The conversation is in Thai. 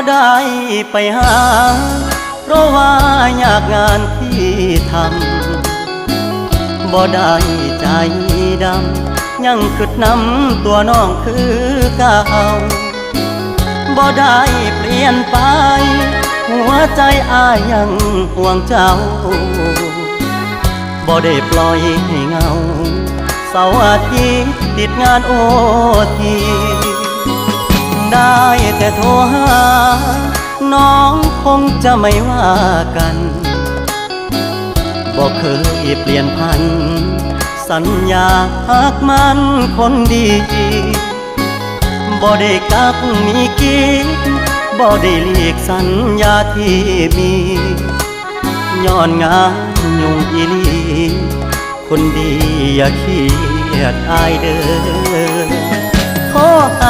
ได้ไปหาเพราะว่ายากงานที่ทำบ่ได้ใจดำยังกึดน้ำตัวน้องคือเก่าบ่ได้เปลี่ยนไปหัวใจอ้ายยังห่วงเจ้าบ่ได้ปล่อยให้เงาเสาร์อาทิตย์ติดงานโอทีได้แต่โทรหาน้องคงจะไม่ว่ากันบอกเคยเปลี่ยนพันสัญญาหากมันคนดีบ่ได้กักมีกิ๊กบ่ได้เลีกสัญญาที่มีย้อนงานยุ่งอีลีคนดีอย่าเครียดอายเด้อขอห